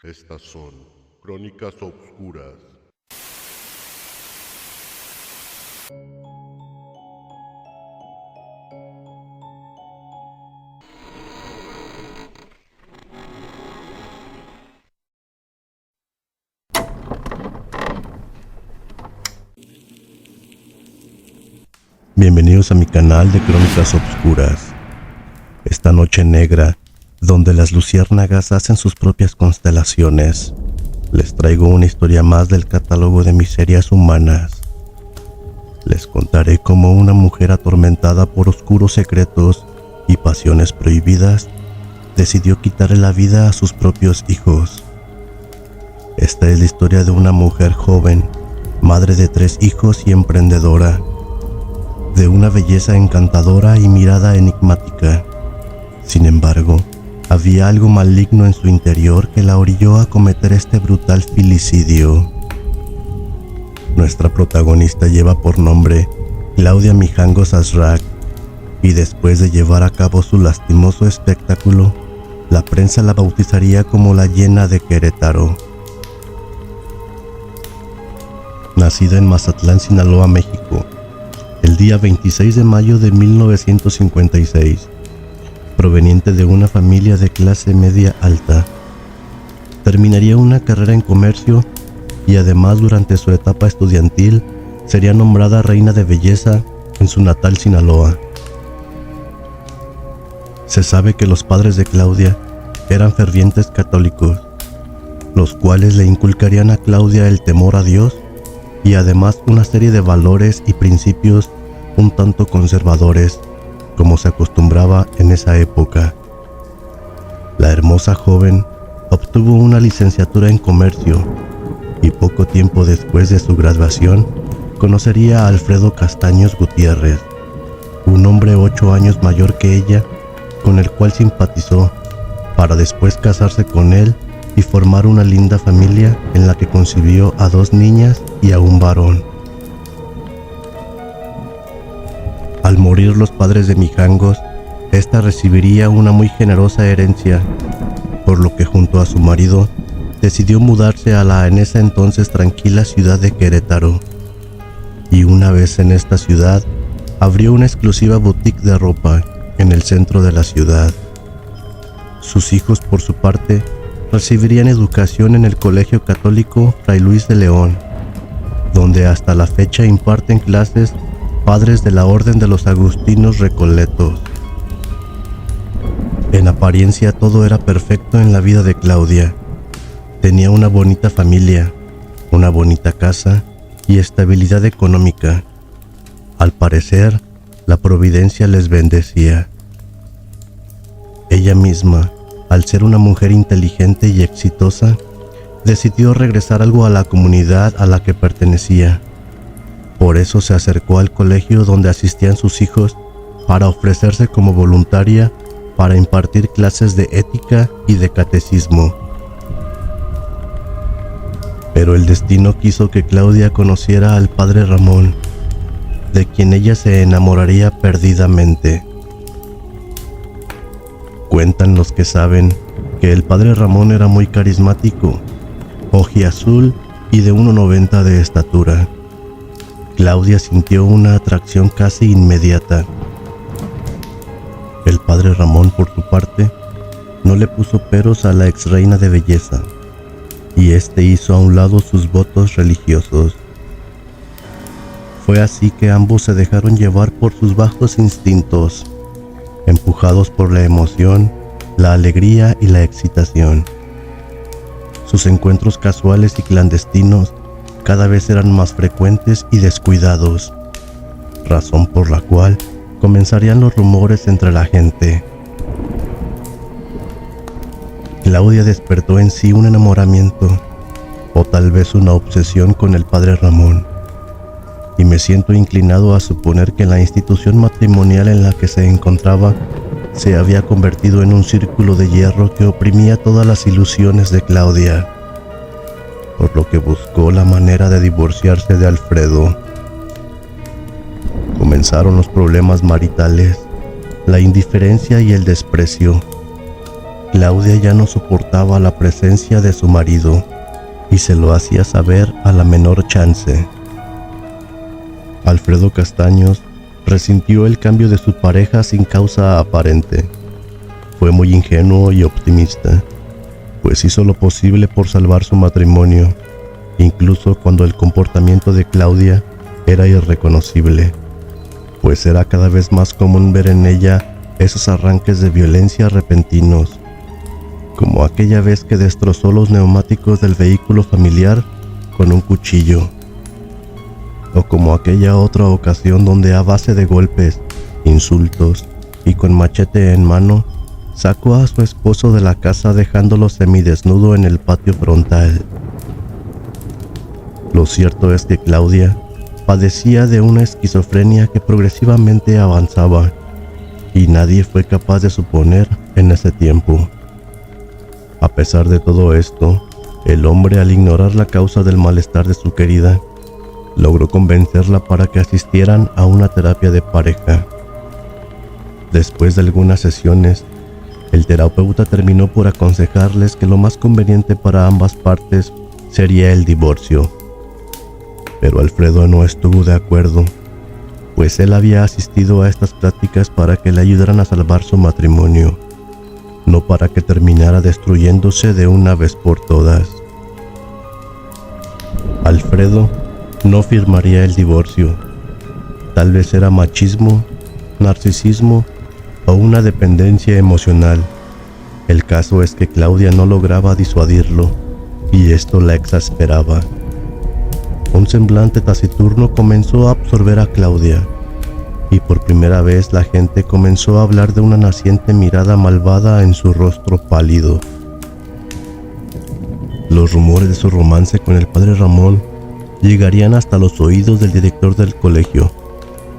Estas son Crónicas Obscuras. Bienvenidos a mi canal de Crónicas Obscuras. Esta noche negra, donde las luciérnagas hacen sus propias constelaciones, les traigo una historia más del catálogo de miserias humanas. Les contaré cómo una mujer atormentada por oscuros secretos y pasiones prohibidas decidió quitarle la vida a sus propios hijos. Esta es la historia de una mujer joven, madre de 3 hijos y emprendedora, de una belleza encantadora y mirada enigmática. Sin embargo, había algo maligno en su interior que la orilló a cometer este brutal filicidio. Nuestra protagonista lleva por nombre Claudia Mijangos Azrak, y después de llevar a cabo su lastimoso espectáculo, la prensa la bautizaría como la Hiena de Querétaro. Nacida en Mazatlán, Sinaloa, México, el día 26 de mayo de 1956, proveniente de una familia de clase media alta, terminaría una carrera en comercio y además durante su etapa estudiantil sería nombrada reina de belleza en su natal Sinaloa. Se sabe que los padres de Claudia eran fervientes católicos, los cuales le inculcarían a Claudia el temor a Dios y además una serie de valores y principios un tanto conservadores, como se acostumbraba en esa época. La hermosa joven obtuvo una licenciatura en comercio y poco tiempo después de su graduación conocería a Alfredo Castaños Gutiérrez, un hombre 8 años mayor que ella, con el cual simpatizó, para después casarse con él y formar una linda familia en la que concibió a 2 niñas y a un varón. Al morir los padres de Mijangos, esta recibiría una muy generosa herencia, por lo que junto a su marido decidió mudarse a la en ese entonces tranquila ciudad de Querétaro. Y una vez en esta ciudad, abrió una exclusiva boutique de ropa en el centro de la ciudad. Sus hijos, por su parte, recibirían educación en el Colegio Católico Fray Luis de León, donde hasta la fecha imparten clases padres de la Orden de los Agustinos Recoletos. En apariencia todo era perfecto en la vida de Claudia. Tenía una bonita familia, una bonita casa y estabilidad económica. Al parecer, la providencia les bendecía. Ella misma, al ser una mujer inteligente y exitosa, decidió regresar algo a la comunidad a la que pertenecía. Por eso se acercó al colegio donde asistían sus hijos para ofrecerse como voluntaria para impartir clases de ética y de catecismo. Pero el destino quiso que Claudia conociera al padre Ramón, de quien ella se enamoraría perdidamente. Cuentan los que saben que el padre Ramón era muy carismático, ojiazul y de 1,90 de estatura. Claudia sintió una atracción casi inmediata. El padre Ramón, por su parte, no le puso peros a la ex reina de belleza, y este hizo a un lado sus votos religiosos. Fue así que ambos se dejaron llevar por sus bajos instintos, empujados por la emoción, la alegría y la excitación. Sus encuentros casuales y clandestinos cada vez eran más frecuentes y descuidados, razón por la cual comenzarían los rumores entre la gente. Claudia despertó en sí un enamoramiento, o tal vez una obsesión con el padre Ramón, y me siento inclinado a suponer que la institución matrimonial en la que se encontraba se había convertido en un círculo de hierro que oprimía todas las ilusiones de Claudia, por lo que buscó la manera de divorciarse de Alfredo. Comenzaron los problemas maritales, la indiferencia y el desprecio. Claudia ya no soportaba la presencia de su marido y se lo hacía saber a la menor chance. Alfredo Castaños resintió el cambio de su pareja sin causa aparente. Fue muy ingenuo y optimista, pues hizo lo posible por salvar su matrimonio, incluso cuando el comportamiento de Claudia era irreconocible, pues era cada vez más común ver en ella esos arranques de violencia repentinos, como aquella vez que destrozó los neumáticos del vehículo familiar con un cuchillo, o como aquella otra ocasión donde a base de golpes, insultos y con machete en mano, sacó a su esposo de la casa dejándolo semidesnudo en el patio frontal. Lo cierto es que Claudia padecía de una esquizofrenia que progresivamente avanzaba, y nadie fue capaz de suponer en ese tiempo. A pesar de todo esto, el hombre, al ignorar la causa del malestar de su querida, logró convencerla para que asistieran a una terapia de pareja. Después de algunas sesiones, el terapeuta terminó por aconsejarles que lo más conveniente para ambas partes sería el divorcio. Pero Alfredo no estuvo de acuerdo, pues él había asistido a estas pláticas para que le ayudaran a salvar su matrimonio, no para que terminara destruyéndose de una vez por todas. Alfredo no firmaría el divorcio. Tal vez era machismo, narcisismo o una dependencia emocional. El caso es que Claudia no lograba disuadirlo, y esto la exasperaba. Un semblante taciturno comenzó a absorber a Claudia, y por primera vez la gente comenzó a hablar de una naciente mirada malvada en su rostro pálido. Los rumores de su romance con el padre Ramón llegarían hasta los oídos del director del colegio,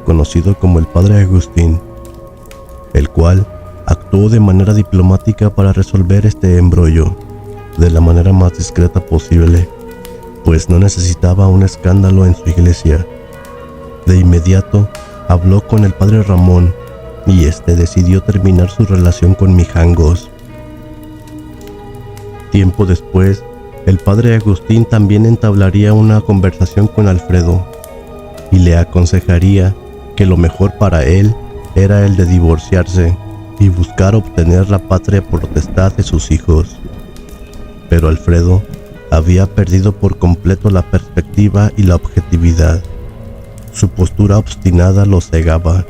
conocido como el padre Agustín, el cual actuó de manera diplomática para resolver este embrollo de la manera más discreta posible, pues no necesitaba un escándalo en su iglesia. De inmediato habló con el padre Ramón y este decidió terminar su relación con Mijangos. Tiempo después, el padre Agustín también entablaría una conversación con Alfredo y le aconsejaría que lo mejor para él era el de divorciarse y buscar obtener la patria potestad de sus hijos. Pero Alfredo había perdido por completo la perspectiva y la objetividad. Su postura obstinada lo cegaba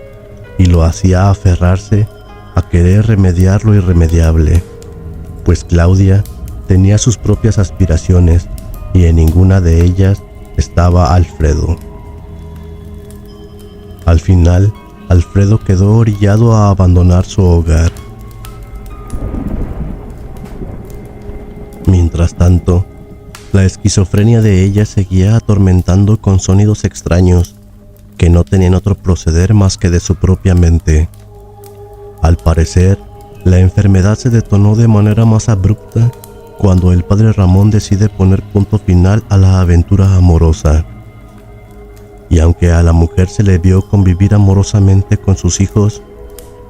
y lo hacía aferrarse a querer remediar lo irremediable, pues Claudia tenía sus propias aspiraciones y en ninguna de ellas estaba Alfredo. Al final, Alfredo quedó orillado a abandonar su hogar. Mientras tanto, la esquizofrenia de ella seguía atormentando con sonidos extraños que no tenían otro proceder más que de su propia mente. Al parecer, la enfermedad se detonó de manera más abrupta cuando el padre Ramón decide poner punto final a la aventura amorosa. Y aunque a la mujer se le vio convivir amorosamente con sus hijos,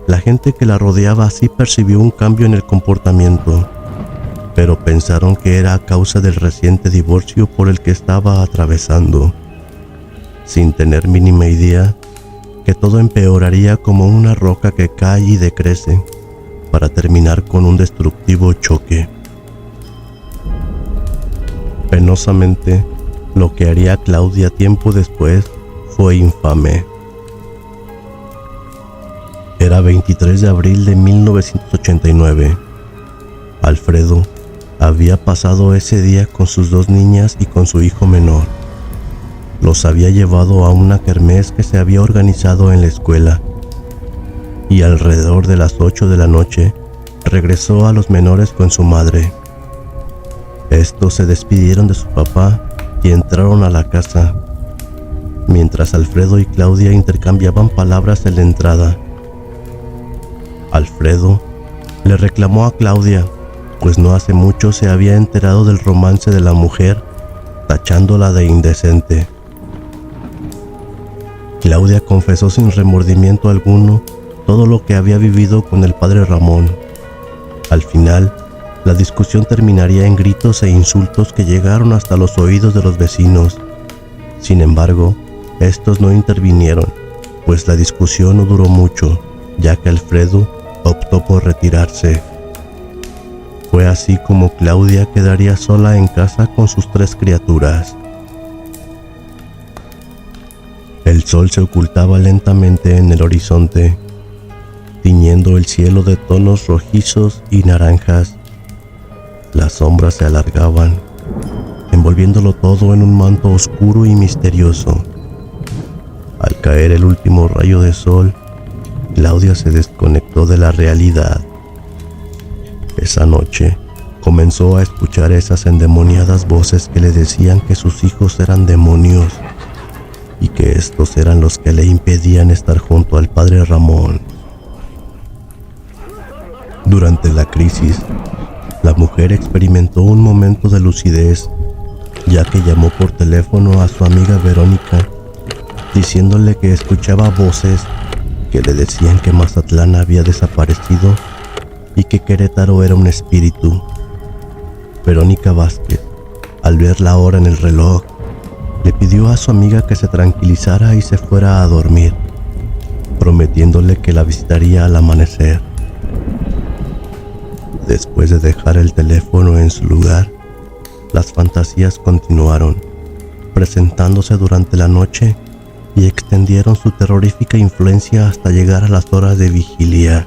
la gente que la rodeaba sí percibió un cambio en el comportamiento, pero pensaron que era a causa del reciente divorcio por el que estaba atravesando, sin tener mínima idea que todo empeoraría como una roca que cae y decrece para terminar con un destructivo choque. Penosamente, lo que haría Claudia tiempo después fue infame. Era 23 de abril de 1989. Alfredo había pasado ese día con sus dos niñas y con su hijo menor. Los había llevado a una kermés que se había organizado en la escuela, y alrededor de las 8 de la noche regresó a los menores con su madre. Estos se despidieron de su papá y entraron a la casa, mientras Alfredo y Claudia intercambiaban palabras en la entrada. Alfredo le reclamó a Claudia, pues no hace mucho se había enterado del romance de la mujer, tachándola de indecente. Claudia confesó sin remordimiento alguno todo lo que había vivido con el padre Ramón. Al final, la discusión terminaría en gritos e insultos que llegaron hasta los oídos de los vecinos. Sin embargo, estos no intervinieron, pues la discusión no duró mucho, ya que Alfredo optó por retirarse. Fue así como Claudia quedaría sola en casa con sus 3 criaturas. El sol se ocultaba lentamente en el horizonte, tiñendo el cielo de tonos rojizos y naranjas. Las sombras se alargaban, envolviéndolo todo en un manto oscuro y misterioso. Al caer el último rayo de sol, Claudia se desconectó de la realidad. Esa noche comenzó a escuchar esas endemoniadas voces que le decían que sus hijos eran demonios y que estos eran los que le impedían estar junto al padre Ramón. Durante la crisis, la mujer experimentó un momento de lucidez, ya que llamó por teléfono a su amiga Verónica, diciéndole que escuchaba voces que le decían que Mazatlán había desaparecido y que Querétaro era un espíritu. Verónica Vázquez, al ver la hora en el reloj, le pidió a su amiga que se tranquilizara y se fuera a dormir, prometiéndole que la visitaría al amanecer. Después de dejar el teléfono en su lugar, las fantasías continuaron, presentándose durante la noche y extendieron su terrorífica influencia hasta llegar a las horas de vigilia.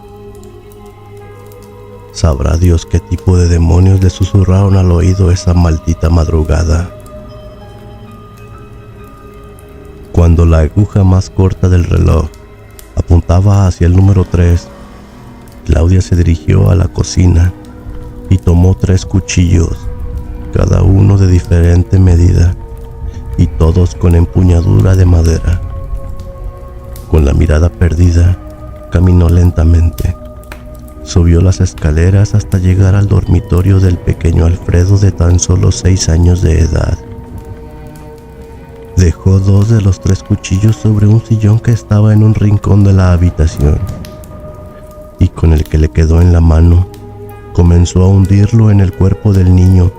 Sabrá Dios qué tipo de demonios le susurraron al oído esa maldita madrugada. Cuando la aguja más corta del reloj apuntaba hacia el número 3, Claudia se dirigió a la cocina y tomó 3 cuchillos, cada uno de diferente medida y todos con empuñadura de madera. Con la mirada perdida, caminó lentamente. Subió las escaleras hasta llegar al dormitorio del pequeño Alfredo de tan solo 6 años de edad. Dejó 2 de los 3 cuchillos sobre un sillón que estaba en un rincón de la habitación, y con el que le quedó en la mano, comenzó a hundirlo en el cuerpo del niño,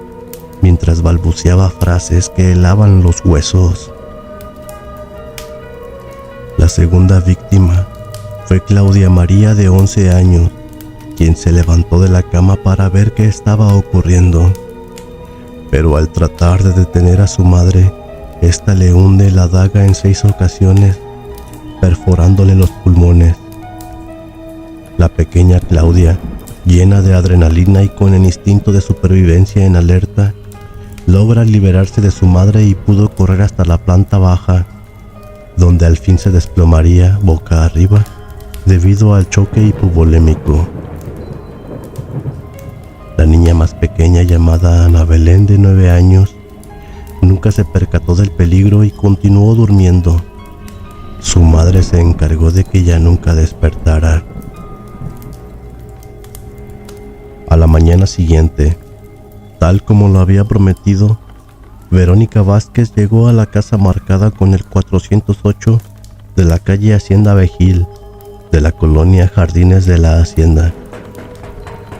mientras balbuceaba frases que helaban los huesos. La segunda víctima fue Claudia María, de 11 años, quien se levantó de la cama para ver qué estaba ocurriendo. Pero al tratar de detener a su madre, ésta le hunde la daga en 6 ocasiones, perforándole los pulmones. La pequeña Claudia, llena de adrenalina y con el instinto de supervivencia en alerta, logra liberarse de su madre y pudo correr hasta la planta baja, donde al fin se desplomaría boca arriba debido al choque hipovolémico. La niña más pequeña, llamada Ana Belén, de 9 años, nunca se percató del peligro y continuó durmiendo. Su madre se encargó de que ella nunca despertara. A la mañana siguiente, tal como lo había prometido, Verónica Vázquez llegó a la casa marcada con el 408 de la calle Hacienda Vejil, de la colonia Jardines de la Hacienda.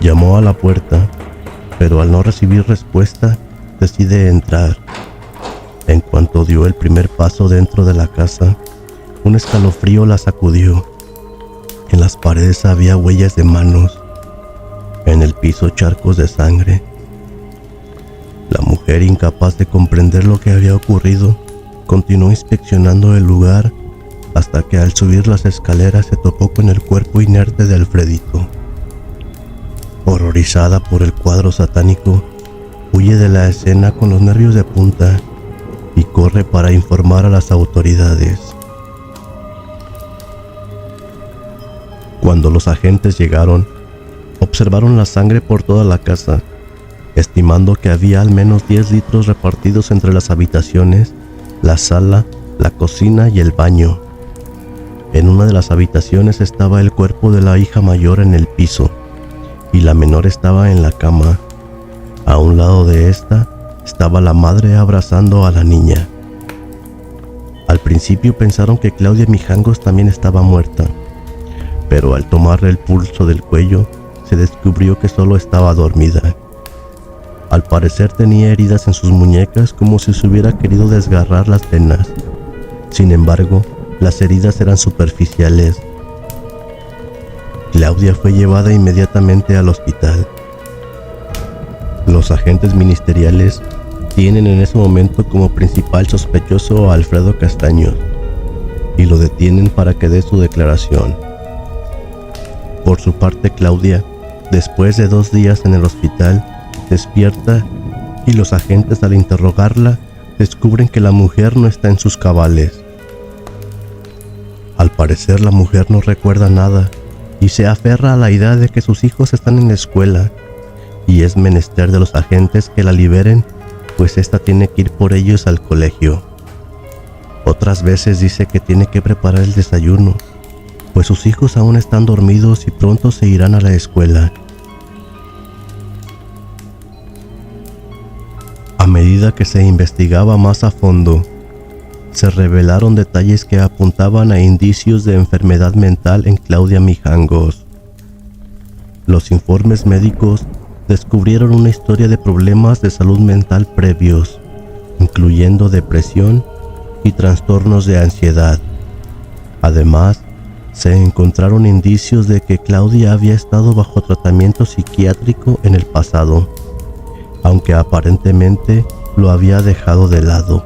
Llamó a la puerta, pero al no recibir respuesta, decide entrar. En cuanto dio el primer paso dentro de la casa, un escalofrío la sacudió. En las paredes había huellas de manos, en el piso charcos de sangre. La mujer, incapaz de comprender lo que había ocurrido, continuó inspeccionando el lugar hasta que al subir las escaleras se topó con el cuerpo inerte de Alfredito. Horrorizada por el cuadro satánico, huye de la escena con los nervios de punta y corre para informar a las autoridades. Cuando los agentes llegaron, observaron la sangre por toda la casa, estimando que había al menos 10 litros repartidos entre las habitaciones, la sala, la cocina y el baño. En una de las habitaciones estaba el cuerpo de la hija mayor en el piso, y la menor estaba en la cama. A un lado de esta estaba la madre abrazando a la niña. Al principio pensaron que Claudia Mijangos también estaba muerta, pero al tomarle el pulso del cuello, se descubrió que solo estaba dormida. Al parecer tenía heridas en sus muñecas como si se hubiera querido desgarrar las venas. Sin embargo, las heridas eran superficiales. Claudia fue llevada inmediatamente al hospital. Los agentes ministeriales tienen en ese momento como principal sospechoso a Alfredo Castaños y lo detienen para que dé su declaración. Por su parte, Claudia, después de 2 días en el hospital, despierta y los agentes, al interrogarla, descubren que la mujer no está en sus cabales. Al parecer, la mujer no recuerda nada y se aferra a la idea de que sus hijos están en la escuela y es menester de los agentes que la liberen, pues ésta tiene que ir por ellos al colegio. Otras veces dice que tiene que preparar el desayuno, pues sus hijos aún están dormidos y pronto se irán a la escuela. A medida que se investigaba más a fondo, se revelaron detalles que apuntaban a indicios de enfermedad mental en Claudia Mijangos. Los informes médicos descubrieron una historia de problemas de salud mental previos, incluyendo depresión y trastornos de ansiedad. Además, se encontraron indicios de que Claudia había estado bajo tratamiento psiquiátrico en el pasado, aunque aparentemente lo había dejado de lado.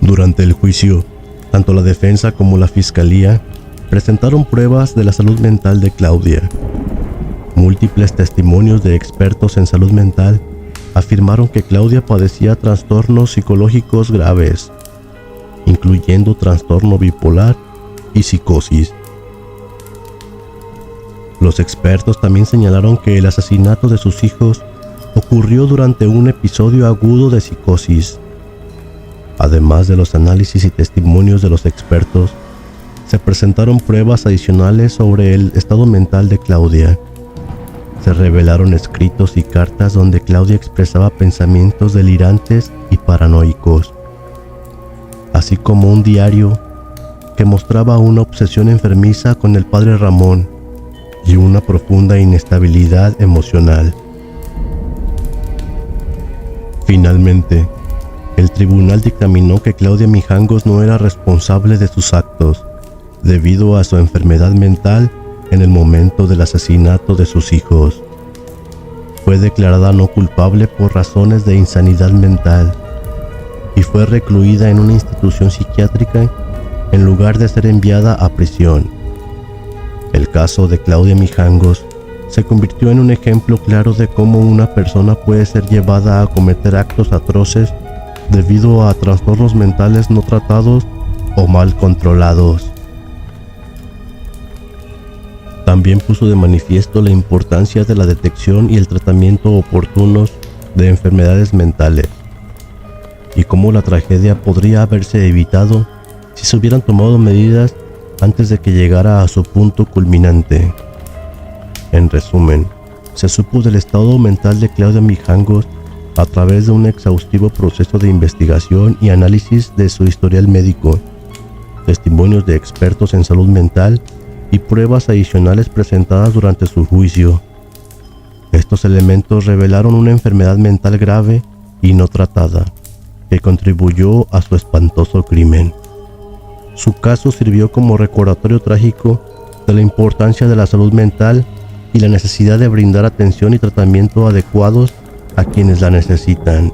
Durante el juicio, tanto la defensa como la fiscalía presentaron pruebas de la salud mental de Claudia. Múltiples testimonios de expertos en salud mental afirmaron que Claudia padecía trastornos psicológicos graves, incluyendo trastorno bipolar y psicosis. Los expertos también señalaron que el asesinato de sus hijos ocurrió durante un episodio agudo de psicosis. Además de los análisis y testimonios de los expertos, se presentaron pruebas adicionales sobre el estado mental de Claudia. Se revelaron escritos y cartas donde Claudia expresaba pensamientos delirantes y paranoicos, así como un diario que mostraba una obsesión enfermiza con el padre Ramón y una profunda inestabilidad emocional. Finalmente, el tribunal dictaminó que Claudia Mijangos no era responsable de sus actos, debido a su enfermedad mental en el momento del asesinato de sus hijos. Fue declarada no culpable por razones de insanidad mental y fue recluida en una institución psiquiátrica en lugar de ser enviada a prisión. El caso de Claudia Mijangos se convirtió en un ejemplo claro de cómo una persona puede ser llevada a cometer actos atroces debido a trastornos mentales no tratados o mal controlados. También puso de manifiesto la importancia de la detección y el tratamiento oportunos de enfermedades mentales, y cómo la tragedia podría haberse evitado si se hubieran tomado medidas antes de que llegara a su punto culminante. En resumen, se supo del estado mental de Claudia Mijangos a través de un exhaustivo proceso de investigación y análisis de su historial médico, testimonios de expertos en salud mental y pruebas adicionales presentadas durante su juicio. Estos elementos revelaron una enfermedad mental grave y no tratada, que contribuyó a su espantoso crimen. Su caso sirvió como recordatorio trágico de la importancia de la salud mental y la necesidad de brindar atención y tratamiento adecuados a quienes la necesitan.